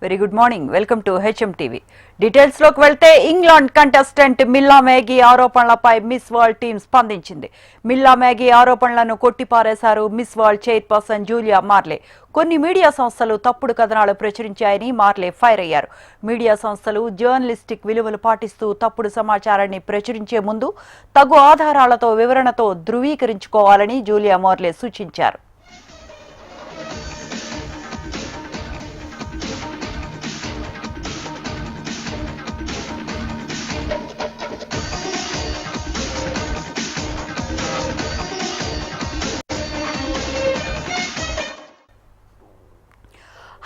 Very good morning. Welcome to HM TV. Details లోకి వెళ్తే England contestant Milla Magee ఆరోపణలపై Miss World team స్పందించింది. Milla Magee ఆరోపణలను కొట్టిపారేశారు Miss World chairperson Julia Morley. కొన్ని media సంస్థలు తప్పుడు కథనాలు ప్రచురించాయని మార్లే ఫైర్ అయ్యారు. మీడియా సంస్థలు జర్నలిస్టిక్ విలువలు పాటిస్తూ తప్పుడు సమాచారాన్ని ప్రచురించే ముందు తగు ఆధారాలతో వివరణతో ధృవీకరించుకోవాలని జూలియా మార్లే సూచించారు.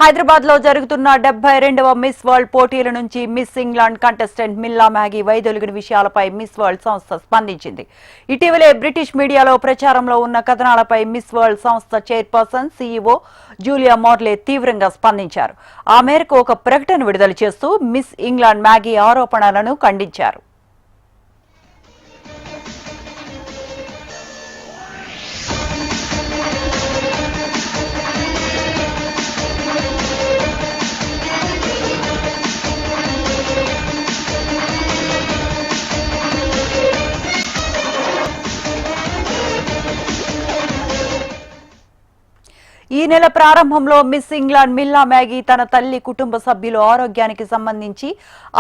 హైదరాబాద్ లో జరుగుతున్న 72వ మిస్ వరల్డ్ పోటీల నుంచి Miss England contestant Milla Magee వైదొలిగిన విషయాలపై మిస్ వరల్డ్ సంస్థ స్పందించింది. ఇటీవలే బ్రిటిష్ మీడియాలో ప్రచారంలో ఉన్న కథనాలపై మిస్ వరల్డ్ సంస్థ చైర్పర్సన్ సీఈఓ జూలియా మార్లే తీవ్రంగా స్పందించారు. ఆ మేరకు ఒక ప్రకటన విడుదల చేస్తూ మిస్ ఇంగ్లాండ్ మ్యాగీ ఆరోపణలను ఖండించారు. ఈ నెల ప్రారంభంలో మిస్ ఇంగ్లాండ్ మిల్లా మ్యాగీ తన తల్లి కుటుంబ సభ్యుల ఆరోగ్యానికి సంబంధించి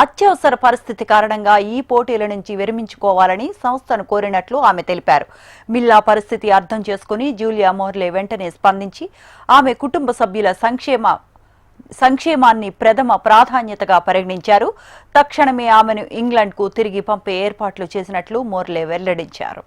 అత్యవసర పరిస్థితి కారణంగా ఈ పోటీల నుంచి విరమించుకోవాలని సంస్థను కోరినట్లు ఆమె తెలిపారు. మిల్లా పరిస్థితి అర్థం చేసుకుని జూలియా మోర్లే వెంటనే స్పందించి ఆమె కుటుంబ సభ్యుల సంక్షేమాన్ని ప్రథమ ప్రాధాన్యతగా పరిగణించారు. తక్షణమే ఆమెను ఇంగ్లాండ్కు తిరిగి పంపే ఏర్పాట్లు చేసినట్లు మోర్లే వెల్లడించారు.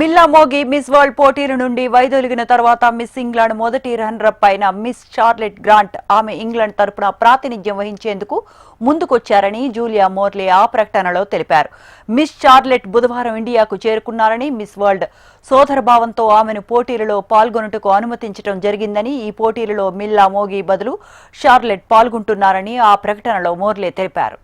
మిల్లా మోగీ మిస్ వరల్డ్ పోటీల నుండి వైదొలిగిన తర్వాత మిస్ ఇంగ్లాండ్ మొదటి రన్నరప్ అయిన మిస్ చార్లెట్ గ్రాంట్ ఆమె ఇంగ్లాండ్ తరపున ప్రాతినిధ్యం వహించేందుకు ముందుకొచ్చారని జూలియా మోర్లే ఆ ప్రకటనలో తెలిపారు. మిస్ చార్లెట్ బుధవారం ఇండియాకు చేరుకున్నారని, మిస్ వరల్డ్ సోదరభావంతో ఆమెను పోటీలలో పాల్గొనుటకు అనుమతించడం జరిగిందని, ఈ పోటీలలో మిల్లా మోగీ బదులు చార్లెట్ పాల్గొంటున్నారని ఆ ప్రకటనలో మోర్లే తెలిపారు.